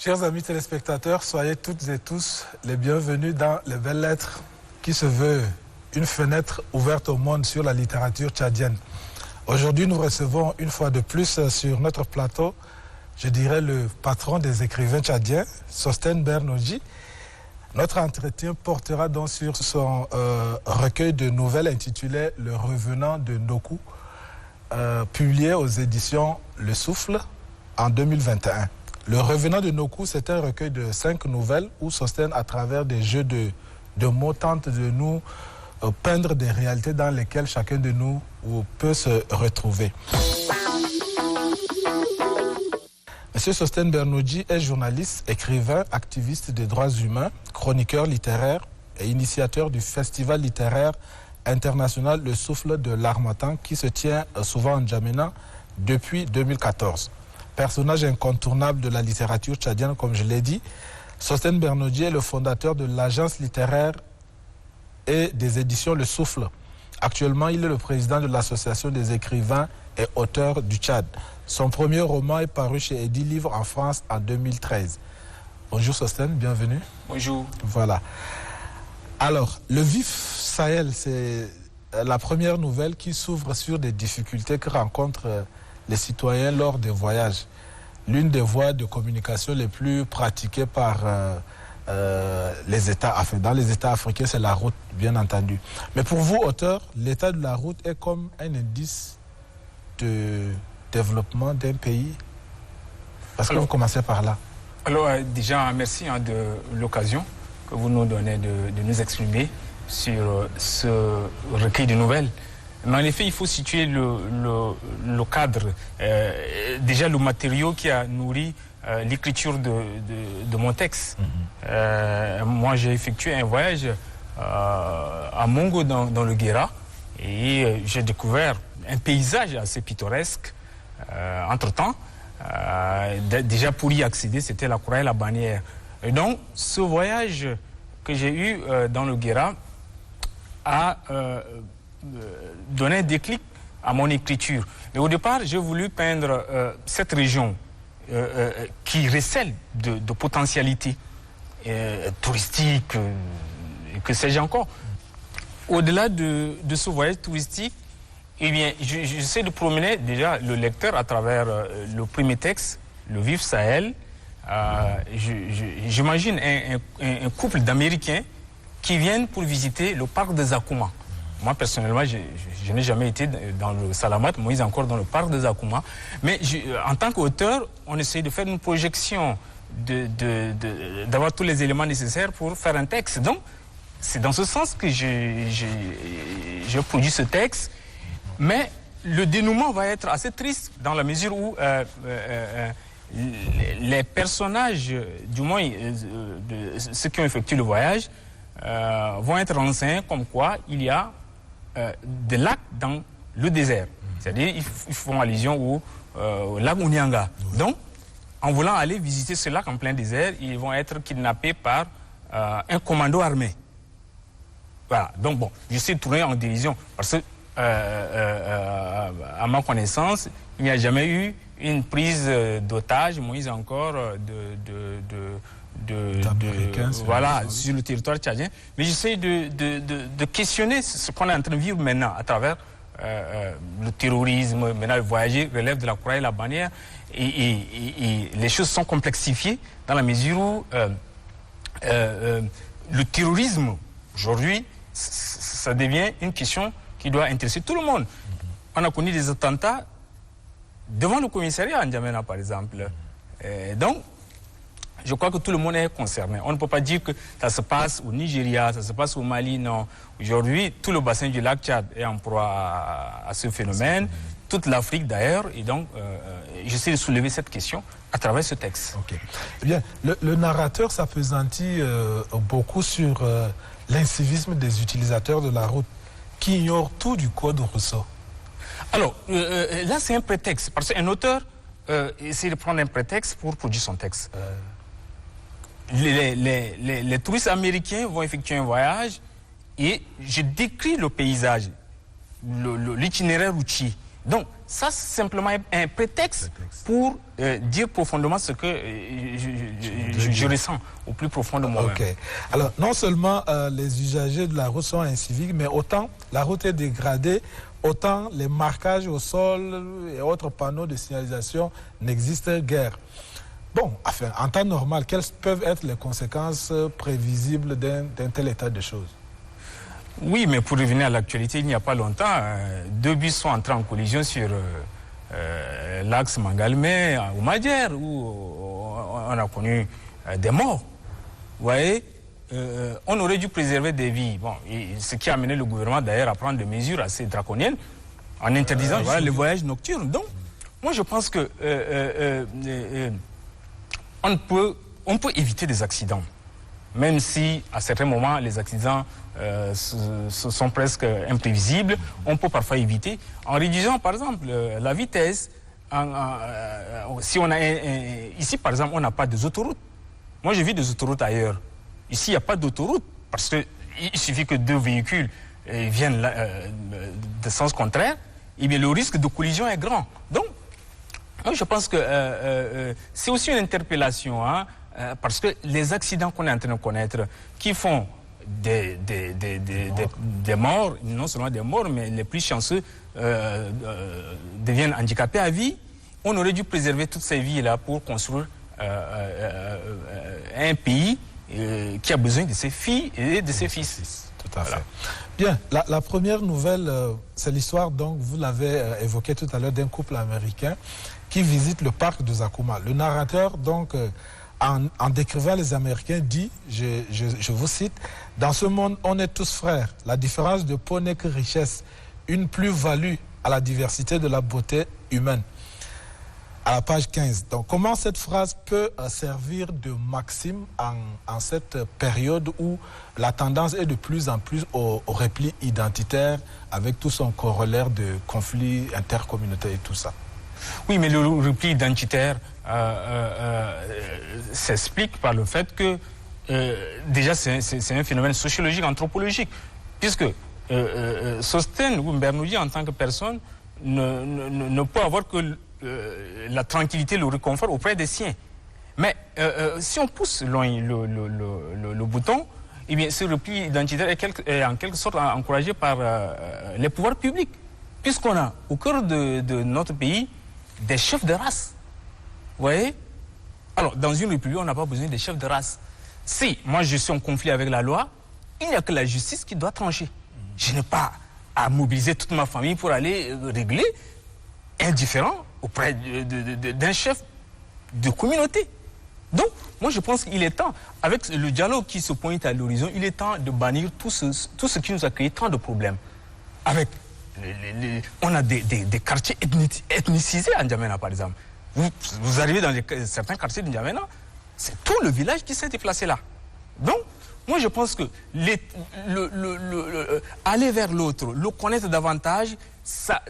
Chers amis téléspectateurs, soyez toutes et tous les bienvenus dans Les Belles Lettres, qui se veut une fenêtre ouverte au monde sur la littérature tchadienne. Aujourd'hui, nous recevons une fois de plus sur notre plateau, je dirais le patron des écrivains tchadiens, Sostène Bernodji. Notre entretien portera donc sur son recueil de nouvelles intitulé Le Revenant de Ndokou, publié aux éditions Le Souffle en 2021. Le Revenant de Ndokou, c'est un recueil de 5 nouvelles où Sostène, à travers des jeux de mots, tente de nous peindre des réalités dans lesquelles chacun de nous peut se retrouver. Monsieur Sostène Bernodji est journaliste, écrivain, activiste des droits humains, chroniqueur littéraire et initiateur du festival littéraire international Le Souffle de l'Harmattan qui se tient souvent en N'Djamena depuis 2014. Personnage incontournable de la littérature tchadienne, comme je l'ai dit, Sostène Bernodji est le fondateur de l'agence littéraire et des éditions Le Souffle. Actuellement, il est le président de l'association des écrivains et auteurs du Tchad. Son premier roman est paru chez Eddy Livre en France en 2013. Bonjour Sostène, bienvenue. Bonjour. Voilà. Alors, Le Vif Sahel, c'est la première nouvelle qui s'ouvre sur des difficultés que rencontrent les citoyens lors des voyages. L'une des voies de communication les plus pratiquées par les États africains. Dans les États africains, c'est la route, bien entendu. Mais pour vous, auteurs, l'état de la route est comme un indice de développement d'un pays. Parce que vous commencez par là. Alors, déjà, merci de l'occasion que vous nous donnez de nous exprimer sur ce recueil de nouvelles. Mais en effet, il faut situer le cadre. Déjà, le matériau qui a nourri l'écriture de mon texte. Moi, j'ai effectué un voyage à Mongo dans le Guéra et j'ai découvert un paysage assez pittoresque. Entre-temps, déjà pour y accéder, c'était la Croix et la Bannière. Et donc, ce voyage que j'ai eu dans le Guéra a donné un déclic à mon écriture. Mais au départ, j'ai voulu peindre cette région qui recèle de potentialités touristiques, que sais-je encore. Au-delà de ce voyage touristique, eh bien, j'essaie de promener déjà le lecteur à travers le premier texte, Le Vif Sahel. J'imagine un couple d'Américains qui viennent pour visiter le parc des Zakouma. Moi, personnellement, je n'ai jamais été dans le Salamat, Moïse encore dans le parc des Zakouma. Mais en tant qu'auteur, on essaie de faire une projection, d'avoir tous les éléments nécessaires pour faire un texte. Donc, c'est dans ce sens que j'ai produit ce texte. Mais le dénouement va être assez triste dans la mesure où les personnages, du moins ceux qui ont effectué le voyage, vont être renseignés comme quoi il y a des lacs dans le désert. C'est-à-dire ils font allusion au lac Ounyanga. Donc, en voulant aller visiter ce lac en plein désert, ils vont être kidnappés par un commando armé. Voilà. Donc, bon, je suis tourné en dérision parce que, à ma connaissance, il n'y a jamais eu une prise d'otage, Moïse encore, voilà, sur le territoire tchadien. Mais j'essaie de questionner ce qu'on est en train de vivre maintenant à travers le terrorisme. Maintenant, le voyager relève de la Croix et la Bannière. Et les choses sont complexifiées dans la mesure où le terrorisme, aujourd'hui, ça devient une question qui doit intéresser tout le monde. On a connu des attentats devant le commissariat en N'Djamena, par exemple. Donc, je crois que tout le monde est concerné. On ne peut pas dire que ça se passe au Nigeria, ça se passe au Mali, non. Aujourd'hui, tout le bassin du lac Tchad est en proie à ce phénomène, toute l'Afrique d'ailleurs, et donc j'essaie de soulever cette question à travers ce texte. Okay. Eh bien, le narrateur s'appesantit beaucoup sur l'incivisme des utilisateurs de la route qui ignorent tout du code Rousseau. Alors, là c'est un prétexte, parce qu'un auteur essaie de prendre un prétexte pour produire son texte. Les touristes américains vont effectuer un voyage et je décris le paysage, l'itinéraire routier. Donc, ça, c'est simplement un prétexte pour dire profondément ce que je ressens au plus profond de moi-même. Ok. Alors, non seulement les usagers de la route sont inciviques, mais autant la route est dégradée, autant les marquages au sol et autres panneaux de signalisation n'existent guère. Bon, enfin, en temps normal, quelles peuvent être les conséquences prévisibles d'un tel état de choses? Oui, mais pour revenir à l'actualité, il n'y a pas longtemps, 2 bus sont entrés en collision sur l'axe Mangalmé au Madière, où on a connu des morts. Vous voyez, on aurait dû préserver des vies. Bon, ce qui a amené le gouvernement d'ailleurs à prendre des mesures assez draconiennes en interdisant le voyage nocturne. Donc, moi je pense que on peut éviter des accidents, même si à certains moments les accidents sont presque imprévisibles. On peut parfois éviter en réduisant par exemple la vitesse. Si on a ici par exemple on n'a pas d'autoroute. Moi j'ai vu des autoroutes ailleurs. Ici il n'y a pas d'autoroute parce qu'il suffit que 2 véhicules viennent de sens contraire, et bien le risque de collision est grand. Donc moi, je pense que c'est aussi une interpellation, hein, parce que les accidents qu'on est en train de connaître, qui font des morts, non seulement des morts, mais les plus chanceux deviennent handicapés à vie, on aurait dû préserver toutes ces vies-là pour construire un pays qui a besoin de ses filles et de ses fils. Tout à fait. Bien, la première nouvelle, c'est l'histoire, donc vous l'avez évoqué tout à l'heure, d'un couple américain qui visite le parc de Zakuma. Le narrateur, donc, en décrivant les Américains, dit, je vous cite, « Dans ce monde, on est tous frères. La différence de peau n'est que richesse, une plus-value à la diversité de la beauté humaine. » À la page 15. Donc, comment cette phrase peut servir de maxime en cette période où la tendance est de plus en plus au repli identitaire avec tout son corollaire de conflits intercommunautaires et tout ça? Oui, mais le repli identitaire s'explique par le fait que déjà c'est un phénomène sociologique, anthropologique, puisque Sostène ou Bernoulli en tant que personne ne peut avoir que la tranquillité, le réconfort auprès des siens. Mais si on pousse loin le bouton, eh bien, ce repli identitaire est en quelque sorte encouragé par les pouvoirs publics, puisqu'on a au cœur de notre pays des chefs de race. Vous voyez? Alors, dans une république, on n'a pas besoin des chefs de race. Si moi je suis en conflit avec la loi, il n'y a que la justice qui doit trancher. Je n'ai pas à mobiliser toute ma famille pour aller régler un différend auprès d'un chef de communauté. Donc, moi je pense qu'il est temps, avec le dialogue qui se pointe à l'horizon, il est temps de bannir tout ce qui nous a créé tant de problèmes. Avec on a des quartiers ethnicisés à N'Djamena, par exemple. Vous arrivez dans certains quartiers de N'Djamena, c'est tout le village qui s'est déplacé là. Donc, moi je pense que aller vers l'autre, le connaître davantage, ça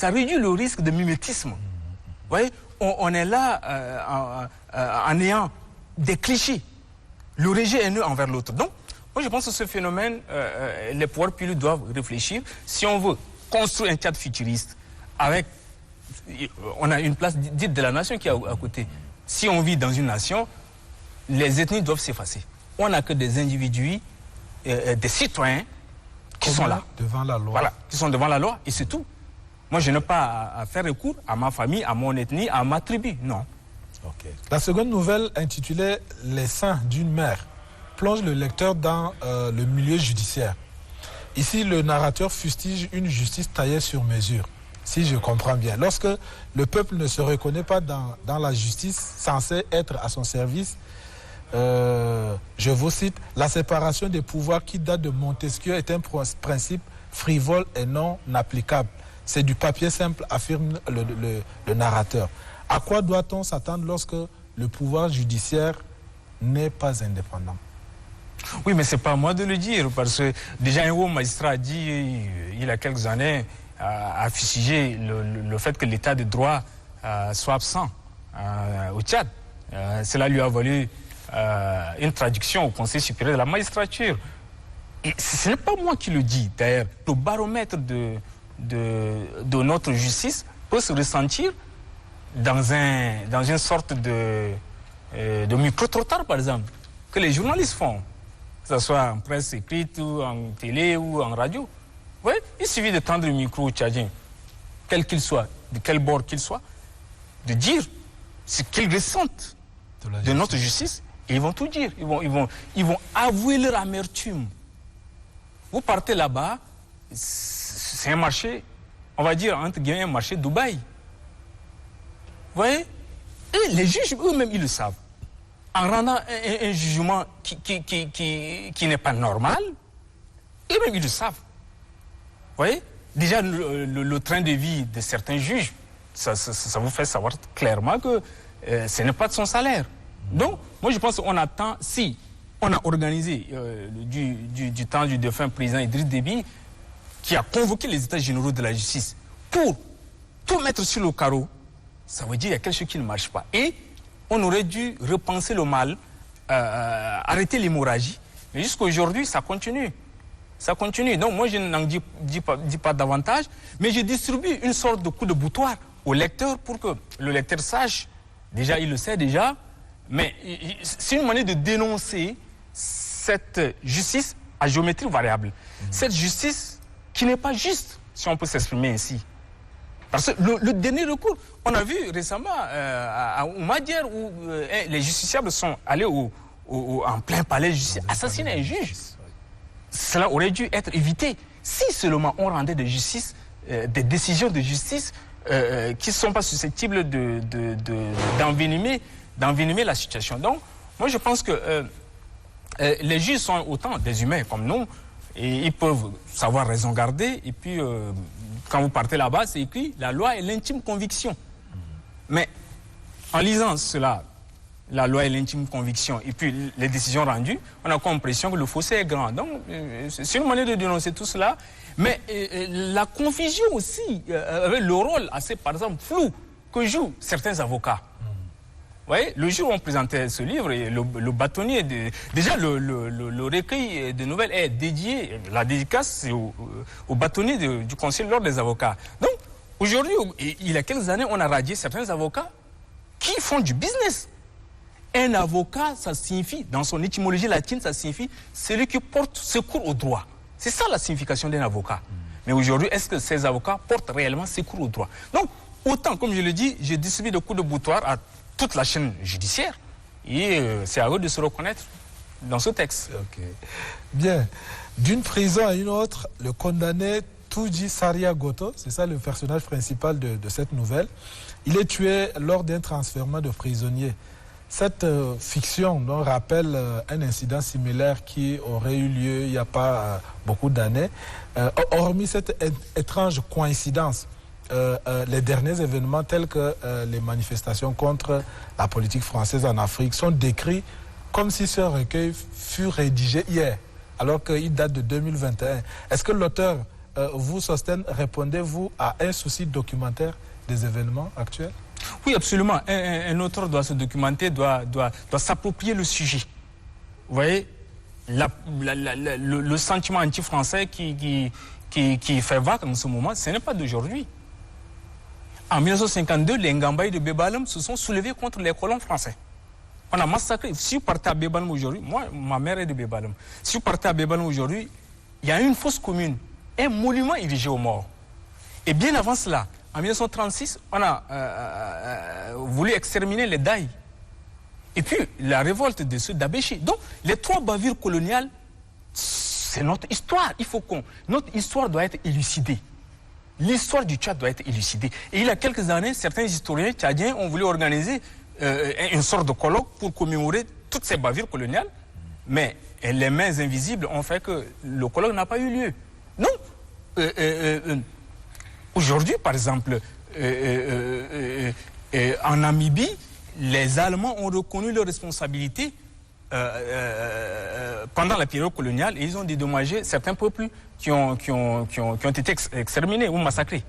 réduit le risque de mimétisme. Vous voyez, on est là en ayant des clichés. Le rejet haineux envers l'autre. Donc, moi je pense que ce phénomène, les pouvoirs publics doivent réfléchir. Si on veut construire un cadre futuriste, on a une place dite de la nation qui est à côté. Si on vit dans une nation, les ethnies doivent s'effacer. On n'a que des individus, des citoyens qui sont là. Devant la loi. Voilà, qui sont devant la loi et c'est tout. Moi je n'ai pas à faire recours à ma famille, à mon ethnie, à ma tribu, non. Okay. La seconde nouvelle intitulée « Les seins d'une mère » plonge le lecteur dans le milieu judiciaire. Ici, le narrateur fustige une justice taillée sur mesure, si je comprends bien. Lorsque le peuple ne se reconnaît pas dans la justice censée être à son service, je vous cite, « La séparation des pouvoirs qui date de Montesquieu est un principe frivole et non applicable. C'est du papier simple, affirme le narrateur. À quoi doit-on s'attendre lorsque le pouvoir judiciaire n'est pas indépendant? » Oui, mais ce n'est pas à moi de le dire, parce que déjà un haut magistrat a dit, il y a quelques années, a fustigé le fait que l'état de droit soit absent au Tchad. Cela lui a valu une traduction au Conseil supérieur de la magistrature. Et ce n'est pas moi qui le dis, d'ailleurs. Le baromètre de notre justice peut se ressentir dans une sorte de micro-trottoir, par exemple, que les journalistes font, que ce soit en presse écrite, ou en télé, ou en radio. Ouais, il suffit de tendre le micro au Tchadien, quel qu'il soit, de quel bord qu'il soit, de dire ce qu'ils ressentent de notre justice, et ils vont tout dire. Ils vont avouer leur amertume. Vous partez là-bas, c'est un marché, on va dire, entre guillemets, un marché Dubaï. Vous voyez? Et les juges eux-mêmes, ils le savent. En rendant un jugement qui n'est pas normal, eux-mêmes, ils le savent. Vous voyez? Déjà, le train de vie de certains juges, ça vous fait savoir clairement que ce n'est pas de son salaire. Donc, moi, je pense qu'on attend, si on a organisé du temps du défunt président Idriss Déby, qui a convoqué les États généraux de la justice pour tout mettre sur le carreau, ça veut dire qu'il y a quelque chose qui ne marche pas. Et on aurait dû repenser le mal, arrêter l'hémorragie. Mais jusqu'à aujourd'hui, ça continue. Ça continue. Donc moi, je n'en dis pas davantage, mais je distribue une sorte de coup de boutoir au lecteur pour que le lecteur sache, déjà, il le sait déjà, mais c'est une manière de dénoncer cette justice à géométrie variable. Cette justice qui n'est pas juste, si on peut s'exprimer ainsi. Parce que le dernier recours, on a vu récemment à Oumadière où les justiciables sont allés en plein palais de justice assassiner un juge. Cela aurait dû être évité si seulement on rendait des décisions de justice qui ne sont pas susceptibles d'envenimer la situation. Donc, moi je pense que les juges sont autant des humains comme nous, et ils peuvent savoir raison garder, et puis quand vous partez là-bas, c'est écrit, la loi est l'intime conviction. Mais en lisant cela, la loi est l'intime conviction, et puis les décisions rendues, on a comme l'impression que le fossé est grand. Donc, c'est une manière de dénoncer tout cela. Mais la confusion aussi, avec le rôle assez, par exemple, flou que jouent certains avocats. Vous voyez, le jour où on présentait ce livre, le bâtonnier, déjà le recueil de nouvelles est dédié, la dédicace au bâtonnier du Conseil de l'ordre des avocats. Donc, aujourd'hui, il y a quelques années, on a radié certains avocats qui font du business. Un avocat, ça signifie, dans son étymologie latine, ça signifie celui qui porte secours au droit. C'est ça la signification d'un avocat. Mais aujourd'hui, est-ce que ces avocats portent réellement secours au droit? Donc, autant, comme je le dis, je distribue des coups de boutoir à toute la chaîne judiciaire. Et c'est à eux de se reconnaître dans ce texte. Okay. Bien. D'une prison à une autre, le condamné Tuji Saria Goto, c'est ça le personnage principal de cette nouvelle, il est tué lors d'un transfèrement de prisonniers. Cette fiction donc, rappelle un incident similaire qui aurait eu lieu il n'y a pas beaucoup d'années. Hormis cette étrange coïncidence, les derniers événements tels que les manifestations contre la politique française en Afrique sont décrits comme si ce recueil fut rédigé hier, alors qu'il date de 2021. Est-ce que l'auteur, vous, Sostène, répondez-vous à un souci documentaire des événements actuels? Oui, absolument. Un auteur doit se documenter, doit s'approprier le sujet. Vous voyez, le sentiment anti-français qui fait vague en ce moment, ce n'est pas d'aujourd'hui. En 1952, les Ngambaï de Bébalem se sont soulevés contre les colons français. On a massacré. Si vous partez à Bébalem aujourd'hui, moi, ma mère est de Bébalem. Si vous partez à Bébalem aujourd'hui, il y a une fosse commune, un monument érigé aux morts. Et bien avant cela, en 1936, on a voulu exterminer les Daï. Et puis, la révolte de ceux d'Abéchi. Donc, les trois bavures coloniales, c'est notre histoire. Notre histoire doit être élucidée. L'histoire du Tchad doit être élucidée. Et il y a quelques années, certains historiens tchadiens ont voulu organiser une sorte de colloque pour commémorer toutes ces bavures coloniales. Mais les mains invisibles ont fait que le colloque n'a pas eu lieu. Donc, aujourd'hui, par exemple, en Namibie, les Allemands ont reconnu leurs responsabilités pendant la période coloniale et ils ont dédommagé certains peuples qui ont été exterminés ou massacrés.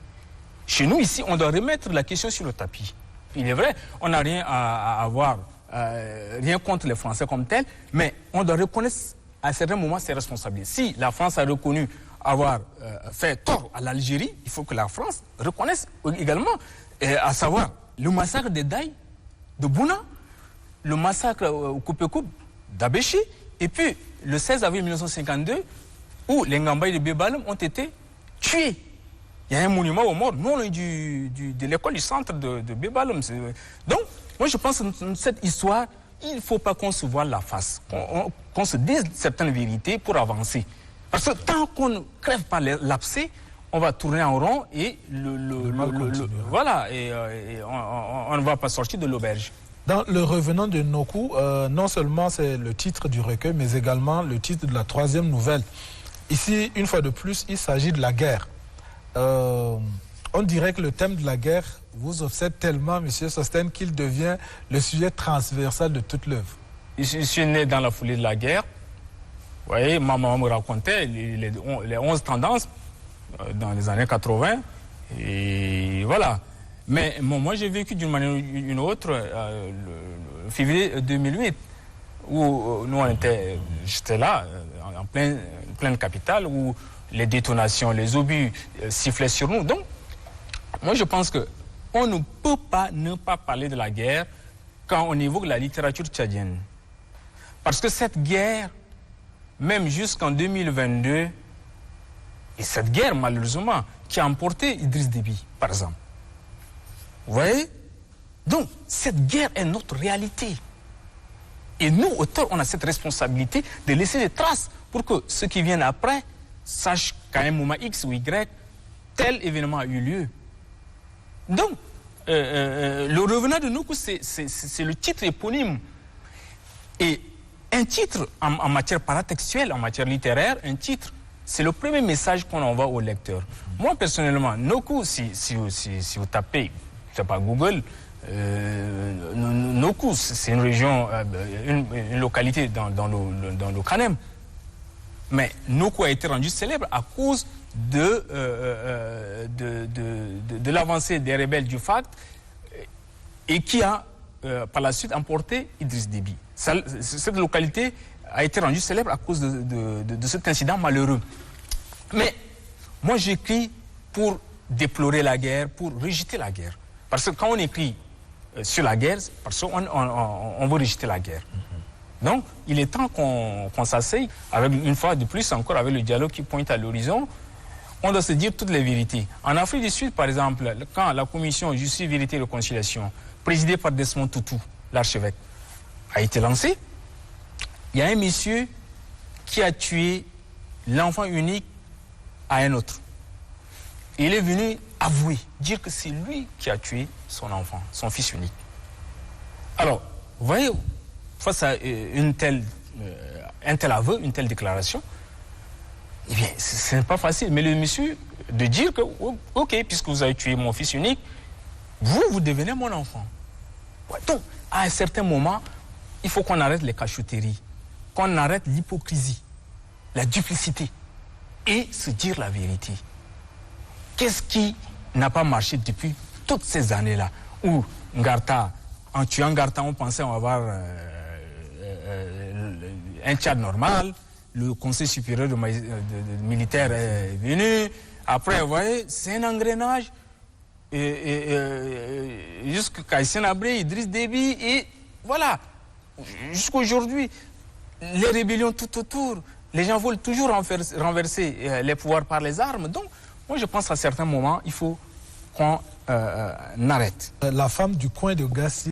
Chez nous, ici, on doit remettre la question sur le tapis. Il est vrai, on n'a rien à avoir, rien contre les Français comme tels, mais on doit reconnaître à certains moments ses responsabilités. Si la France a reconnu avoir fait tort à l'Algérie, il faut que la France reconnaisse également, à savoir le massacre de Daï, de Bouna, le massacre au Coupe-Coupe d'Abéché, et puis le 16 avril 1952, où les Ngambay de Bébalem ont été tués. Il y a un monument aux morts, non loin de l'école du centre de Bébalem. Donc, moi je pense que cette histoire, il ne faut pas qu'on se voile la face, qu'on se dise certaines vérités pour avancer. Parce que tant qu'on ne crève pas l'abcès, on va tourner en rond et voilà, et on ne va pas sortir de l'auberge. Dans Le Revenant de Nokou, non seulement c'est le titre du recueil, mais également le titre de la troisième nouvelle. Ici, une fois de plus, il s'agit de la guerre. On dirait que le thème de la guerre vous obsède tellement, M. Sostène, qu'il devient le sujet transversal de toute l'œuvre. Je suis né dans la foulée de la guerre. Vous voyez, ma maman me racontait les 11 tendances dans les années 80. Et voilà. Mais moi, j'ai vécu d'une manière ou d'une autre le février 2008, où nous, j'étais là, en pleine capitale, où les détonations, les obus sifflaient sur nous. Donc, moi, je pense qu'on ne peut pas ne pas parler de la guerre quand on évoque la littérature tchadienne. Parce que cette guerre, même jusqu'en 2022, et cette guerre, malheureusement, qui a emporté Idriss Déby, par exemple. Vous voyez? Donc, cette guerre est notre réalité. Et nous, auteurs, on a cette responsabilité de laisser des traces pour que ceux qui viennent après sachent qu'à un moment X ou Y, tel événement a eu lieu. Donc, Le Revenant de Nokou, c'est le titre éponyme. Et un titre, en matière paratextuelle, en matière littéraire, un titre, c'est le premier message qu'on envoie au lecteur. Moi, personnellement, Nokou, si vous tapez, je sais pas, Google, Nokou, c'est une région, une localité dans le Kanem. Mais Nokou a été rendu célèbre à cause de l'avancée des rebelles du FACT et qui a, par la suite, emporté Idriss Déby. Cette localité a été rendue célèbre à cause de cet incident malheureux. Mais moi, j'écris pour déplorer la guerre, pour rejeter la guerre. Parce que quand on écrit sur la guerre, parce qu'on veut rejeter la guerre. Donc, il est temps qu'on s'asseye, avec une fois de plus encore, avec le dialogue qui pointe à l'horizon. On doit se dire toutes les vérités. En Afrique du Sud, par exemple, quand la commission Justice, Vérité et Réconciliation, présidée par Desmond Tutu, l'archevêque, a été lancée, il y a un monsieur qui a tué l'enfant unique à un autre. Et il est venu avouer, dire que c'est lui qui a tué son enfant, son fils unique. Alors, vous voyez, face à un tel aveu, une telle déclaration, eh bien, ce n'est pas facile. Mais le monsieur, de dire que, ok, puisque vous avez tué mon fils unique, vous devenez mon enfant. Ouais, donc, à un certain moment, il faut qu'on arrête les cachotteries, qu'on arrête l'hypocrisie, la duplicité, et se dire la vérité. Qu'est-ce qui n'a pas marché depuis toutes ces années-là, où Ngarta, en tuant Ngarta, on pensait on va avoir un Tchad normal, le Conseil supérieur militaire est venu, après, vous voyez, c'est un engrenage, jusqu'à Kaïsen Abré, Idriss Déby, et voilà, jusqu'aujourd'hui, les rébellions tout autour, les gens veulent toujours renverser les pouvoirs par les armes. Donc, moi, je pense qu'à certains moments, il faut qu'on arrête. La femme du coin de Gassi